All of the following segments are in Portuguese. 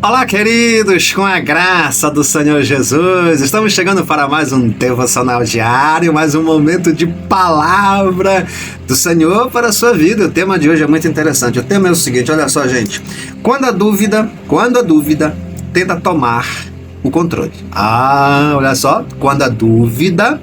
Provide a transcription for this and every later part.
Olá, queridos, com a graça do Senhor Jesus, estamos chegando para mais um devocional diário, mais um momento de palavra do Senhor para a sua vida. O tema de hoje é muito interessante. O tema é o seguinte, olha só, gente. Quando a dúvida tenta tomar o controle. Olha só, quando a dúvida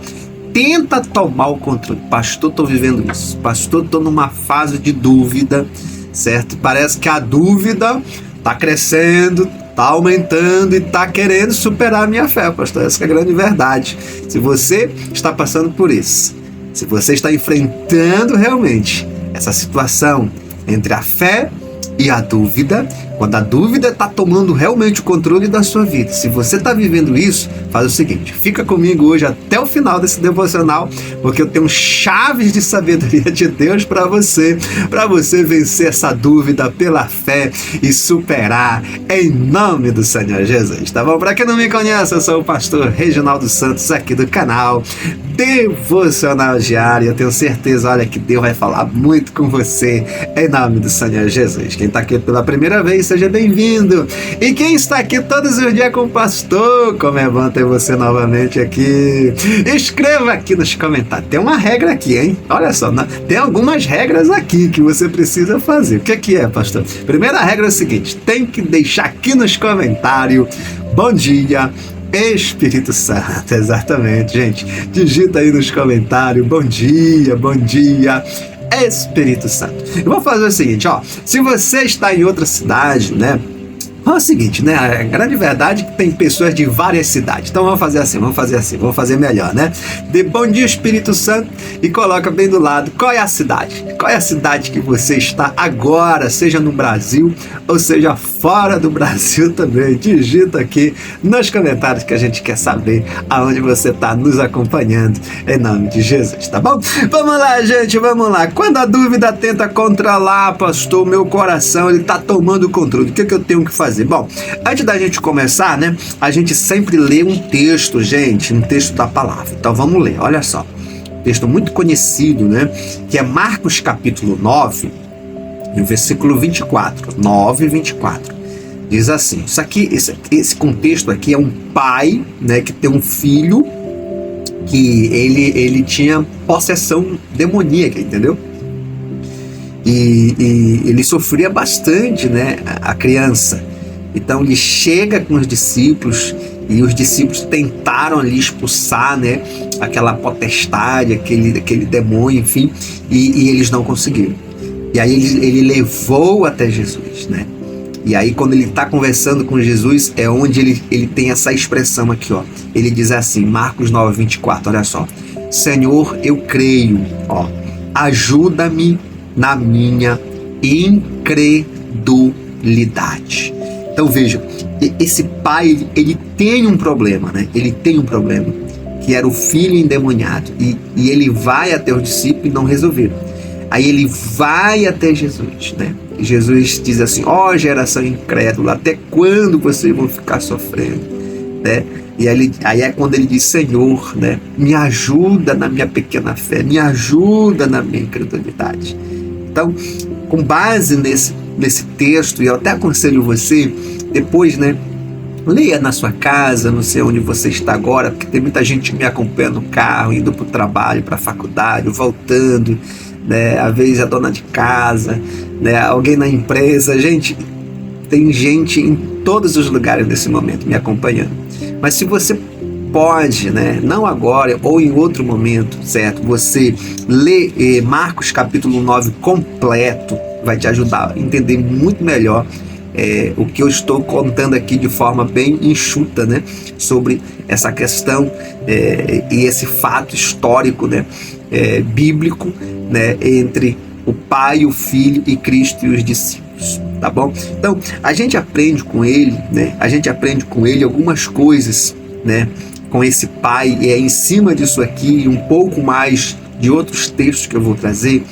tenta tomar o controle. Pastor, estou vivendo isso. Pastor, estou numa fase de dúvida, certo? Parece que a dúvida está crescendo, está aumentando e está querendo superar a minha fé, pastor. Essa é a grande verdade. Se você está passando por isso, se você está enfrentando realmente essa situação entre a fé e a dúvida, quando a dúvida está tomando realmente o controle da sua vida, se você está vivendo isso, faz o seguinte, fica comigo hoje até o final desse devocional, porque eu tenho chaves de sabedoria de Deus para você vencer essa dúvida pela fé e superar em nome do Senhor Jesus, tá bom? Para quem não me conhece, eu sou o pastor Reginaldo Santos, aqui do canal Devocional Diário. Eu tenho certeza, olha, que Deus vai falar muito com você em nome do Senhor Jesus. Quem está aqui pela primeira vez, seja bem-vindo. E quem está aqui todos os dias com o pastor, como é bom ter você novamente aqui. Escreva aqui nos comentários. Tem uma regra aqui, hein? Olha só, tem algumas regras aqui que você precisa fazer. O que é, pastor? Primeira regra é o seguinte, tem que deixar aqui nos comentários, bom dia, Espírito Santo. Exatamente, gente. Digita aí nos comentários, bom dia, Espírito Santo. Eu vou fazer o seguinte, ó. Se você está em outra cidade, né? É o seguinte, né? A grande verdade é que tem pessoas de várias cidades. Então vamos fazer melhor, né? Dê bom dia, Espírito Santo, e coloca bem do lado qual é a cidade. Qual é a cidade que você está agora, seja no Brasil ou seja fora do Brasil também. Digita aqui nos comentários que a gente quer saber aonde você está nos acompanhando, em nome de Jesus, tá bom? Vamos lá, gente, vamos lá. Quando a dúvida tenta controlar, pastor, meu coração, ele está tomando o controle. O que eu tenho que fazer? Bom, antes da gente começar, né, a gente sempre lê um texto, gente, um texto da palavra. Então vamos ler, olha só. Um texto muito conhecido, né, que é Marcos capítulo 9, no versículo 24. 9 e 24. Diz assim, isso aqui, esse contexto aqui é um pai, né, que tem um filho que ele tinha possessão demoníaca, entendeu? E ele sofria bastante, né, a criança. Então ele chega com os discípulos e os discípulos tentaram ali expulsar, né, aquela potestade, aquele demônio, enfim, e eles não conseguiram. E aí ele levou até Jesus, né? E aí quando ele está conversando com Jesus é onde ele tem essa expressão aqui, ó. Ele diz assim, Marcos 9, 24, olha só. Senhor, eu creio, ó, ajuda-me na minha incredulidade. Então veja, esse pai, ele tem um problema, né? Ele tem um problema, que era o filho endemoniado. E ele vai até os discípulos e não resolveram. Aí ele vai até Jesus, né? E Jesus diz assim, ó geração incrédula, até quando vocês vão ficar sofrendo, né? E aí é quando ele diz, Senhor, né? Me ajuda na minha pequena fé, me ajuda na minha incredulidade. Então, com base nesse texto, e eu até aconselho você, depois, né, leia na sua casa, não sei onde você está agora, porque tem muita gente que me acompanha no carro, indo para o trabalho, para a faculdade, voltando, né, às vezes a dona de casa, né, alguém na empresa. Gente, tem gente em todos os lugares nesse momento me acompanhando. Mas se você pode, né, não agora ou em outro momento, certo? Você lê Marcos capítulo 9 completo, vai te ajudar a entender muito melhor o que eu estou contando aqui de forma bem enxuta, né, sobre essa questão e esse fato histórico, né, bíblico, né, entre o Pai, o Filho e Cristo e os discípulos, tá bom? Então, a gente aprende com ele, né, algumas coisas, né, com esse pai, e é em cima disso aqui e um pouco mais de outros textos que eu vou trazer,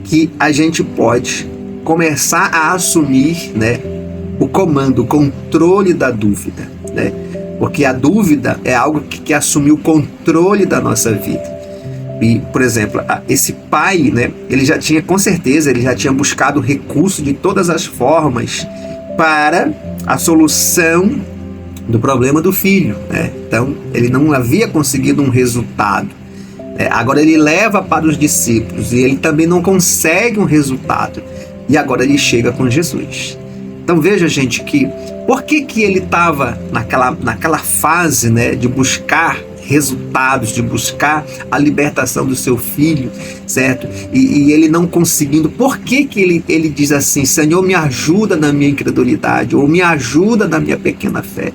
que a gente pode começar a assumir, né, o comando, o controle da dúvida, né? Porque a dúvida é algo que quer assumir o controle da nossa vida. E, por exemplo, esse pai, né, ele já tinha, com certeza, ele já tinha buscado recurso de todas as formas para a solução do problema do filho, né? Então, ele não havia conseguido um resultado. Agora ele leva para os discípulos e ele também não consegue um resultado. E agora ele chega com Jesus. Então veja, gente, que por que ele estava naquela fase, né, de buscar resultados, de buscar a libertação do seu filho, certo? E ele não conseguindo, por que ele diz assim: Senhor, me ajuda na minha incredulidade, ou me ajuda na minha pequena fé?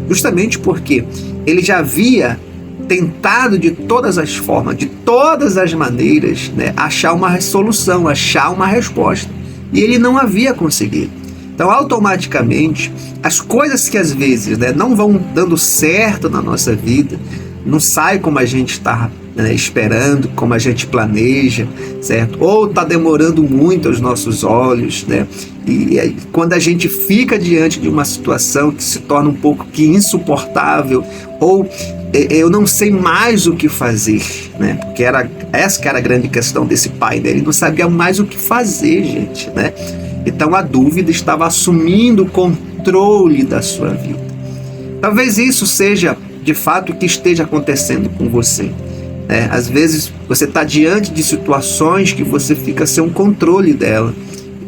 Justamente porque ele já havia tentado de todas as formas, de todas as maneiras, né, achar uma solução, achar uma resposta, e ele não havia conseguido. Então, automaticamente, as coisas que às vezes, né, não vão dando certo na nossa vida, não sai como a gente está, né, esperando, como a gente planeja, certo? Ou está demorando muito aos nossos olhos, né? E quando a gente fica diante de uma situação que se torna um pouco que insuportável, ou eu não sei mais o que fazer, né? Porque essa que era a grande questão desse pai, né? Ele não sabia mais o que fazer, gente, né? Então a dúvida estava assumindo o controle da sua vida. Talvez isso seja de fato o que esteja acontecendo com você. Às vezes você está diante de situações que você fica sem um controle dela.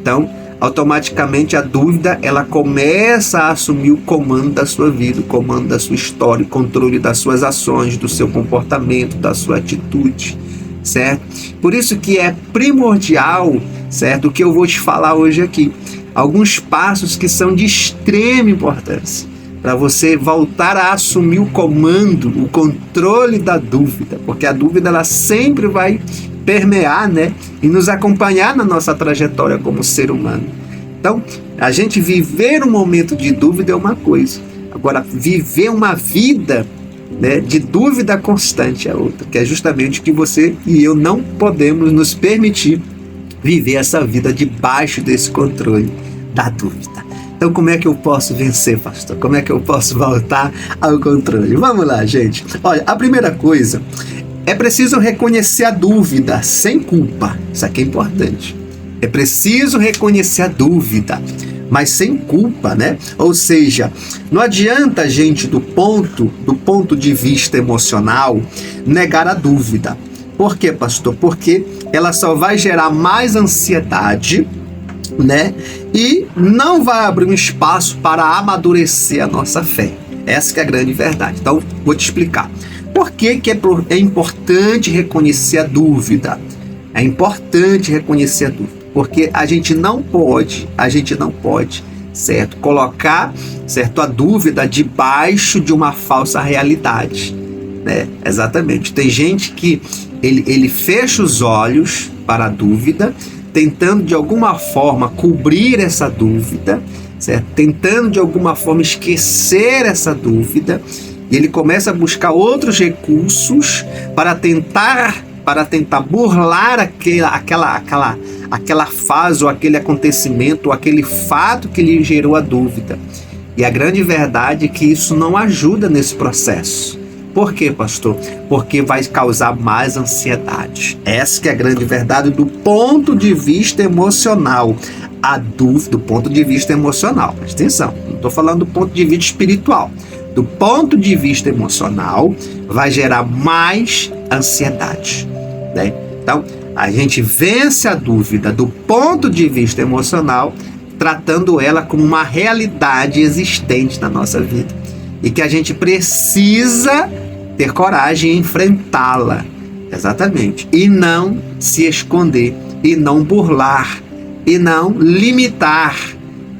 Então, automaticamente a dúvida, ela começa a assumir o comando da sua vida, o comando da sua história, o controle das suas ações, do seu comportamento, da sua atitude, certo? Por isso que é primordial, certo, o que eu vou te falar hoje aqui. Alguns passos que são de extrema importância para você voltar a assumir o comando, o controle da dúvida, porque a dúvida ela sempre vai permear, né, e nos acompanhar na nossa trajetória como ser humano. Então, a gente viver um momento de dúvida é uma coisa. Agora, viver uma vida, né, de dúvida constante é outra, que é justamente o que você e eu não podemos nos permitir viver essa vida debaixo desse controle da dúvida. Então, como é que eu posso vencer, pastor? Como é que eu posso voltar ao controle? Vamos lá, gente. Olha, a primeira coisa, é preciso reconhecer a dúvida sem culpa. Isso aqui é importante. É preciso reconhecer a dúvida, mas sem culpa, né? Ou seja, não adianta a gente, do ponto de vista emocional, negar a dúvida. Por quê, pastor? Porque ela só vai gerar mais ansiedade, né? E não vai abrir um espaço para amadurecer a nossa fé. Essa que é a grande verdade. Então, vou te explicar. Por que é importante reconhecer a dúvida? É importante reconhecer a dúvida, porque a gente não pode, certo, colocar, certo, a dúvida debaixo de uma falsa realidade, né? Exatamente. Tem gente que ele fecha os olhos para a dúvida, tentando de alguma forma cobrir essa dúvida, certo? Tentando de alguma forma esquecer essa dúvida, e ele começa a buscar outros recursos para tentar burlar aquela fase, ou aquele acontecimento, ou aquele fato que lhe gerou a dúvida. E a grande verdade é que isso não ajuda nesse processo. Por quê, pastor? Porque vai causar mais ansiedade. Essa que é a grande verdade do ponto de vista emocional. A dúvida do ponto de vista emocional. Presta atenção, não estou falando do ponto de vista espiritual. Do ponto de vista emocional, vai gerar mais ansiedade, né? Então, a gente vence a dúvida do ponto de vista emocional, tratando ela como uma realidade existente na nossa vida. E que a gente precisa ter coragem em enfrentá-la, exatamente, e não se esconder, e não burlar, e não limitar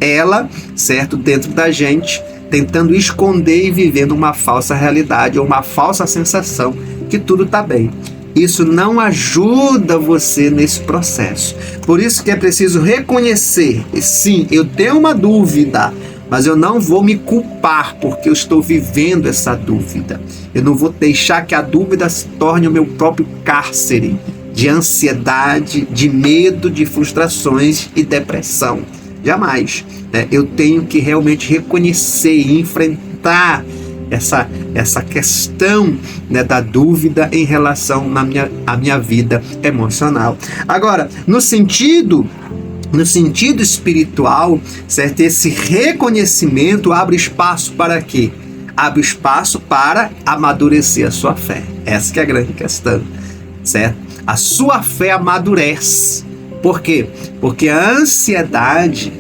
ela, certo, dentro da gente, tentando esconder e vivendo uma falsa realidade ou uma falsa sensação que tudo está bem. Isso não ajuda você nesse processo. Por isso que é preciso reconhecer, sim, eu tenho uma dúvida, mas eu não vou me culpar porque eu estou vivendo essa dúvida. Eu não vou deixar que a dúvida se torne o meu próprio cárcere de ansiedade, de medo, de frustrações e depressão. Jamais. Eu tenho que realmente reconhecer e enfrentar essa questão, né, da dúvida em relação à minha vida emocional. Agora, no sentido no sentido espiritual, certo? Esse reconhecimento abre espaço para quê? Abre espaço para amadurecer a sua fé. Essa que é a grande questão, certo? A sua fé amadurece. Por quê? Porque a ansiedade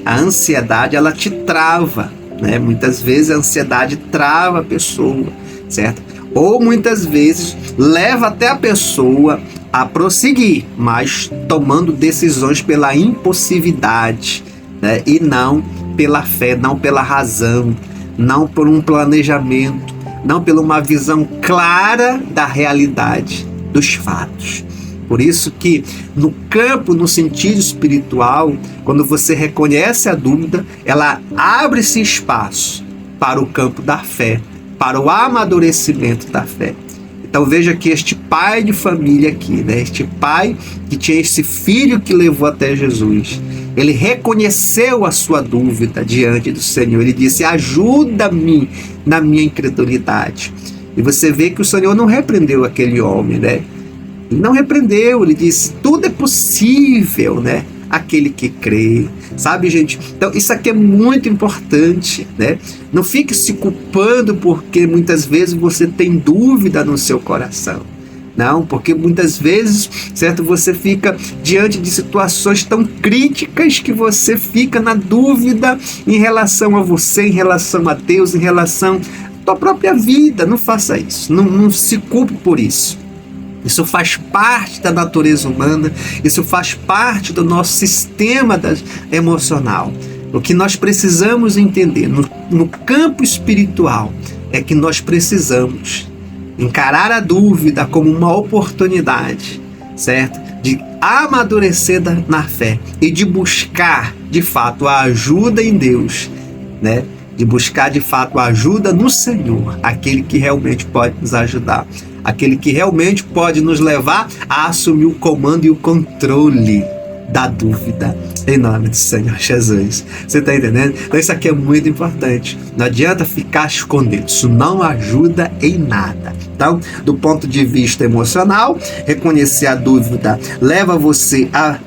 ela te trava, né? Muitas vezes a ansiedade trava a pessoa, certo? Ou muitas vezes leva até a pessoa a prosseguir, mas tomando decisões pela impulsividade, né? E não pela fé, não pela razão, não por um planejamento, não por uma visão clara da realidade, dos fatos. Por isso que no campo, no sentido espiritual, quando você reconhece a dúvida, ela abre-se espaço para o campo da fé, para o amadurecimento da fé. Então veja que este pai de família aqui, né? Este pai que tinha esse filho que levou até Jesus, ele reconheceu a sua dúvida diante do Senhor. Ele disse: ajuda-me na minha incredulidade. E você vê que o Senhor não repreendeu aquele homem, né? Ele não repreendeu, ele disse: tudo é possível, né? Aquele que crê, sabe, gente? Então isso aqui é muito importante, né? Não fique se culpando porque muitas vezes você tem dúvida no seu coração. Não, porque muitas vezes, certo, você fica diante de situações tão críticas que você fica na dúvida em relação a você, em relação a Deus, em relação à tua própria vida. Não faça isso, não se culpe por isso. Isso faz parte da natureza humana, isso faz parte do nosso sistema emocional. O que nós precisamos entender no campo espiritual é que nós precisamos encarar a dúvida como uma oportunidade, certo? De amadurecer na fé e de buscar, de fato, a ajuda em Deus, né? De buscar, de fato, a ajuda no Senhor, aquele que realmente pode nos ajudar, aquele que realmente pode nos levar a assumir o comando e o controle da dúvida, em nome do Senhor Jesus. Você está entendendo? Então isso aqui é muito importante. Não adianta ficar escondido, isso não ajuda em nada. Então, do ponto de vista emocional, reconhecer a dúvida leva você a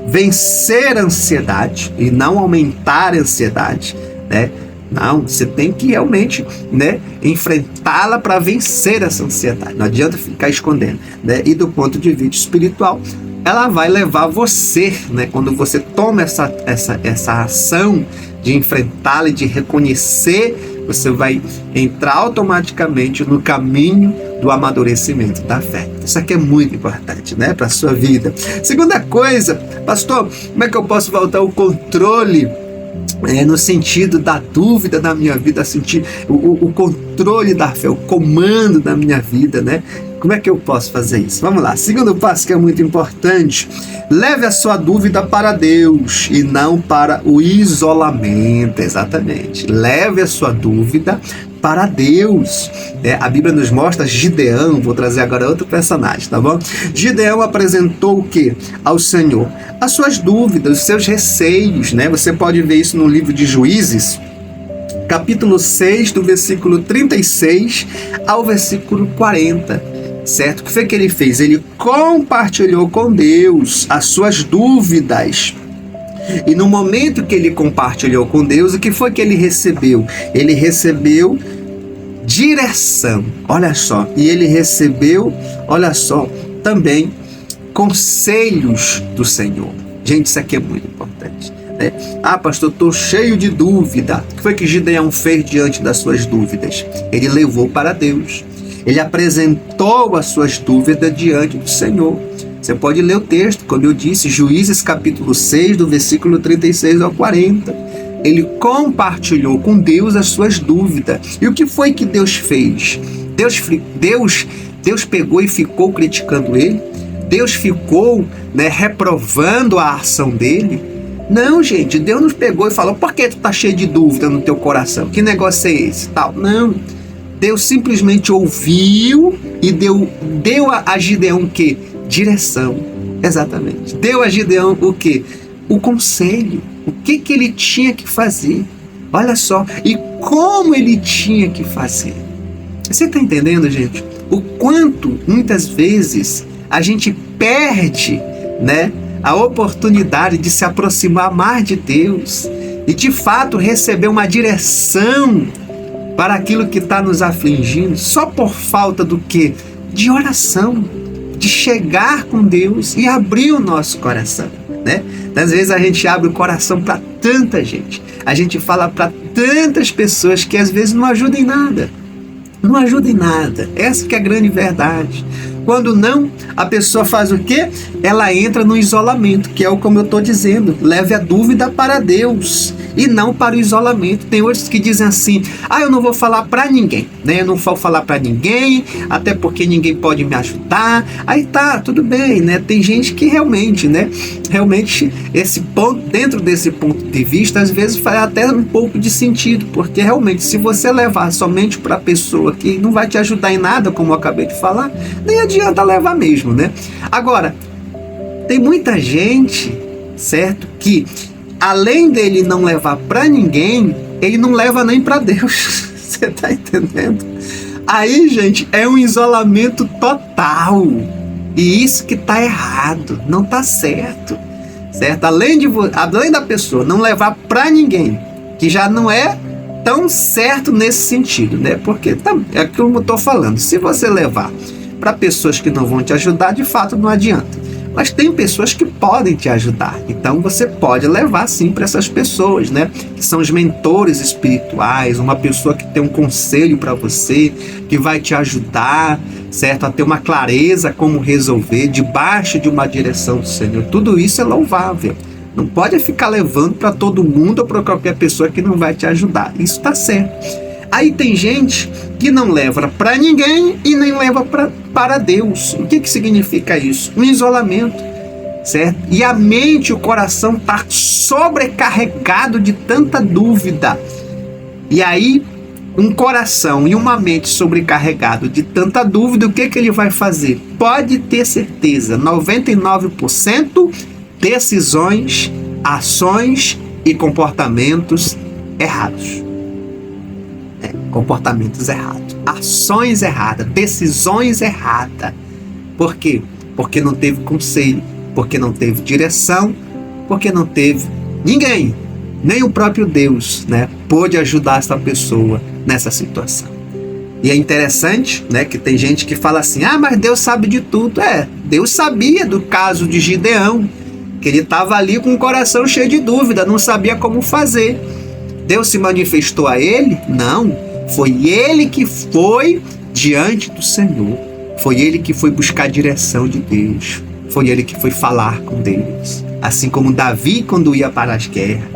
vencer a ansiedade e não aumentar a ansiedade, né? Não, você tem que realmente, né, enfrentá-la para vencer essa ansiedade. Não adianta ficar escondendo, né? E do ponto de vista espiritual, ela vai levar você, né, quando você toma essa ação de enfrentá-la e de reconhecer, você vai entrar automaticamente no caminho do amadurecimento da fé. Isso aqui é muito importante, né, para a sua vida. Segunda coisa, pastor, como é que eu posso voltar o controle no sentido da dúvida na minha vida, sentir o controle da fé, o comando da minha vida, né? Como é que eu posso fazer isso? Vamos lá. Segundo passo que é muito importante: leve a sua dúvida para Deus e não para o isolamento. Exatamente. Leve a sua dúvida para Deus. A Bíblia nos mostra Gideão, vou trazer agora outro personagem, tá bom? Gideão apresentou o que ao Senhor? As suas dúvidas, os seus receios, né? Você pode ver isso no livro de Juízes, capítulo 6, do versículo 36 ao versículo 40. Certo? O que foi que ele fez? Ele compartilhou com Deus as suas dúvidas. E no momento que ele compartilhou com Deus, o que foi que ele recebeu? Ele recebeu direção, olha só. E ele recebeu, olha só, também conselhos do Senhor. Gente, isso aqui é muito importante, né? Ah, pastor, estou cheio de dúvida. O que foi que Gideão fez diante das suas dúvidas? Ele levou para Deus. Ele apresentou as suas dúvidas diante do Senhor. Você pode ler o texto, como eu disse, Juízes capítulo 6, do versículo 36 ao 40. Ele compartilhou com Deus as suas dúvidas. E o que foi que Deus fez? Deus pegou e ficou criticando ele? Deus ficou, né, reprovando a ação dele? Não, gente, Deus nos pegou e falou: por que tu tá cheio de dúvida no teu coração? Que negócio é esse? Tal. Não. Deus simplesmente ouviu e deu a Gideão o quê? Direção. Exatamente. Deu a Gideão o quê? O conselho. O que ele tinha que fazer. Olha só. E como ele tinha que fazer. Você está entendendo, gente? O quanto, muitas vezes, a gente perde, né, a oportunidade de se aproximar mais de Deus e de fato receber uma direção para aquilo que está nos afligindo, só por falta do quê? De oração, de chegar com Deus e abrir o nosso coração, né? Às vezes a gente abre o coração para tanta gente, a gente fala para tantas pessoas que às vezes não ajudam em nada. Não ajuda em nada. Essa que é a grande verdade. Quando não, a pessoa faz o quê? Ela entra no isolamento, que é como eu estou dizendo. Leve a dúvida para Deus e não para o isolamento. Tem outros que dizem assim: eu não vou falar para ninguém, né? Eu não vou falar para ninguém, até porque ninguém pode me ajudar. Aí tá, tudo bem, né? Tem gente que realmente, né? Realmente, esse ponto, dentro desse ponto de vista, às vezes faz até um pouco de sentido, porque realmente, se você levar somente para a pessoa que não vai te ajudar em nada, como eu acabei de falar, nem adianta levar mesmo, né? Agora, tem muita gente, certo, que além dele não levar para ninguém, ele não leva nem para Deus. Você tá entendendo? Aí, gente, é um isolamento total. E isso que tá errado, não tá certo. Certo? Além da pessoa não levar para ninguém, que já não é tão certo nesse sentido, né? Porque é aquilo que eu tô falando. Se você levar para pessoas que não vão te ajudar, de fato não adianta. Mas tem pessoas que podem te ajudar. Então você pode levar sim para essas pessoas, né? Que são os mentores espirituais, uma pessoa que tem um conselho para você, que vai te ajudar, certo? A ter uma clareza como resolver, debaixo de uma direção do Senhor. Tudo isso é louvável. Não pode ficar levando para todo mundo ou para qualquer pessoa que não vai te ajudar. Isso está certo. Aí tem gente que não leva para ninguém e nem leva para Deus. O que significa isso? Um isolamento, certo? E a mente, o coração está sobrecarregado de tanta dúvida. E aí, um coração e uma mente sobrecarregado de tanta dúvida, o que ele vai fazer? Pode ter certeza, 99% decisões, ações e comportamentos errados. Comportamentos errados, ações erradas, decisões erradas. Por quê? Porque não teve conselho, porque não teve direção, porque não teve ninguém, nem o próprio Deus, né, pôde ajudar essa pessoa nessa situação. E é interessante, né, que tem gente que fala assim: mas Deus sabe de tudo. Deus sabia do caso de Gideão, que ele estava ali com o coração cheio de dúvida, não sabia como fazer. Deus se manifestou a ele? Não. Foi ele que foi diante do Senhor. Foi ele que foi buscar a direção de Deus. Foi ele que foi falar com Deus. Assim como Davi quando ia para as guerras.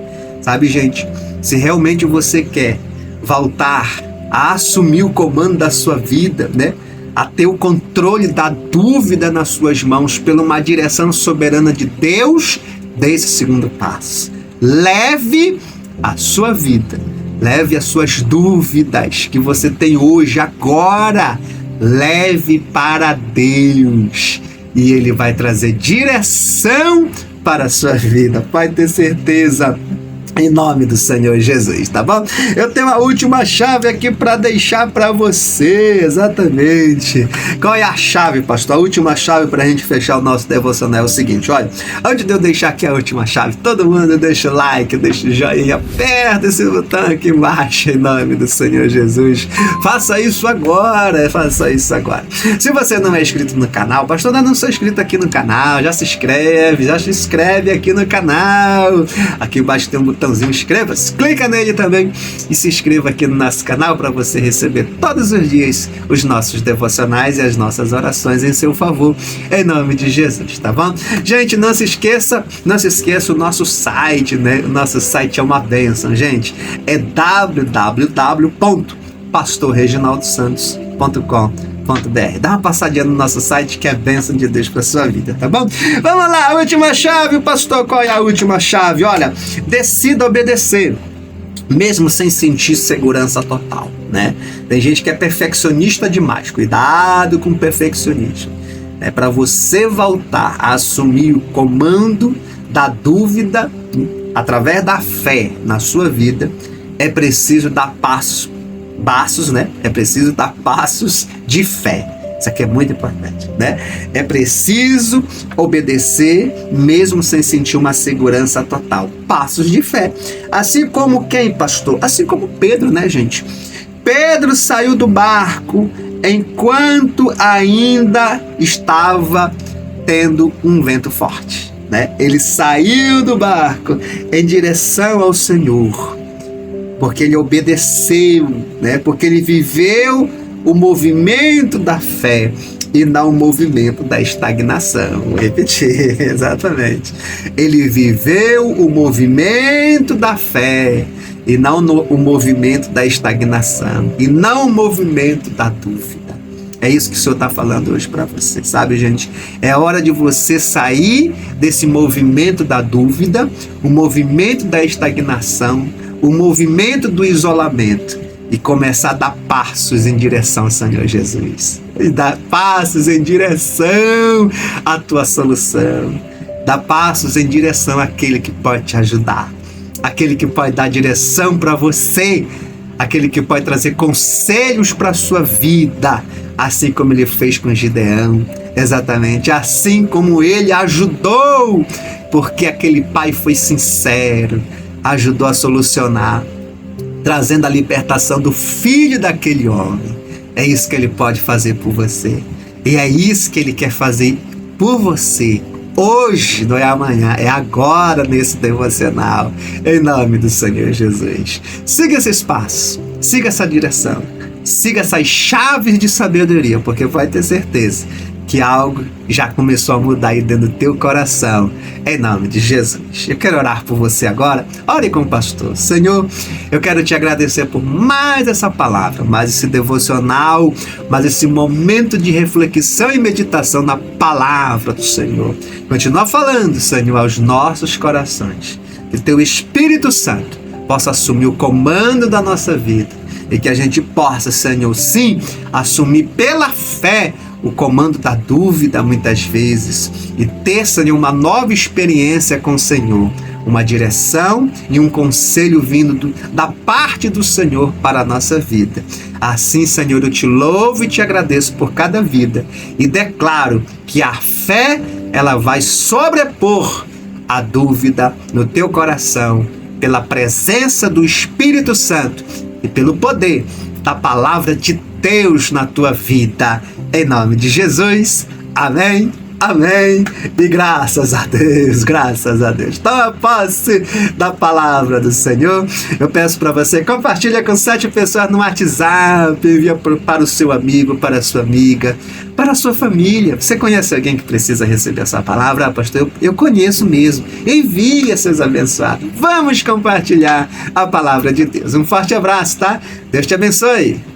Sabe, gente? Se realmente você quer voltar a assumir o comando da sua vida, né? A ter o controle da dúvida nas suas mãos pela uma direção soberana de Deus, dê esse segundo passo. Leve a sua vida. Leve as suas dúvidas que você tem hoje, agora. Leve para Deus. E Ele vai trazer direção para a sua vida. Pode ter certeza. Em nome do Senhor Jesus, tá bom? Eu tenho a última chave aqui para deixar para você, exatamente. Qual é a chave, pastor? A última chave para a gente fechar o nosso devocional é o seguinte, olha, antes de eu deixar aqui a última chave, todo mundo deixa o like, deixa o joinha, aperta esse botão aqui embaixo, em nome do Senhor Jesus. Faça isso agora, faça isso agora. Se você não é inscrito no canal, pastor, ainda não sou inscrito aqui no canal, já se inscreve aqui no canal. Aqui embaixo tem um botão inscreva-se, clica nele também e se inscreva aqui no nosso canal para você receber todos os dias os nossos devocionais e as nossas orações em seu favor, em nome de Jesus, tá bom? Gente, não se esqueça o nosso site, né? O nosso site é uma bênção, gente, é www.pastorreginaldosantos.com.br. Dá uma passadinha no nosso site que é bênção de Deus para sua vida, tá bom? Vamos lá, a última chave, pastor, qual é a última chave? Olha, decida obedecer, mesmo sem sentir segurança total, né? Tem gente que é perfeccionista demais, cuidado com o perfeccionismo. É para você voltar a assumir o comando da dúvida através da fé na sua vida, é preciso dar passos, né? É preciso dar passos de fé, Isso aqui é muito importante, né? É preciso obedecer mesmo sem sentir uma segurança total. Passos de fé. Assim como quem, pastor? Assim como Pedro, né, gente? Pedro saiu do barco enquanto ainda estava tendo um vento forte, né? Ele saiu do barco em direção ao Senhor, porque ele obedeceu, né? Porque ele viveu o movimento da fé e não o movimento da estagnação. Vou repetir, exatamente. Ele viveu o movimento da fé e não o movimento da estagnação, e não o movimento da dúvida. É isso que o Senhor está falando hoje para você, sabe, gente? É hora de você sair desse movimento da dúvida, o movimento da estagnação, o movimento do isolamento, e começar a dar passos em direção ao Senhor Jesus. E dar passos em direção à tua solução. Dar passos em direção àquele que pode te ajudar. Aquele que pode dar direção para você. Aquele que pode trazer conselhos para a sua vida. Assim como ele fez com Gideão. Exatamente. Assim como ele ajudou. Porque aquele pai foi sincero. Ajudou a solucionar, trazendo a libertação do filho daquele homem. É isso que ele pode fazer por você. E é isso que ele quer fazer por você. Hoje, não é amanhã, é agora nesse devocional. Em nome do Senhor Jesus. Siga esses passos, siga essa direção, siga essas chaves de sabedoria, porque vai ter certeza que algo já começou a mudar aí dentro do teu coração, em nome de Jesus. Eu quero orar por você agora. Ore com o pastor. Senhor, eu quero te agradecer por mais essa palavra, mais esse devocional, mais esse momento de reflexão e meditação na palavra do Senhor. Continua falando, Senhor, aos nossos corações. Que teu Espírito Santo possa assumir o comando da nossa vida e que a gente possa, Senhor, sim, assumir pela fé o comando da dúvida muitas vezes e ter, Senhor, uma nova experiência com o Senhor, uma direção e um conselho vindo da parte do Senhor para a nossa vida. Assim, Senhor, eu te louvo e te agradeço por cada vida e declaro que a fé, ela vai sobrepor a dúvida no teu coração pela presença do Espírito Santo e pelo poder da palavra de Deus na tua vida. Em nome de Jesus, amém, amém, e graças a Deus, graças a Deus. Toma posse da palavra do Senhor. Eu peço para você, compartilha com 7 pessoas no WhatsApp, envia para o seu amigo, para a sua amiga, para a sua família. Você conhece alguém que precisa receber essa palavra? Ah, pastor, eu conheço mesmo. Envie a seus abençoados. Vamos compartilhar a palavra de Deus. Um forte abraço, tá? Deus te abençoe.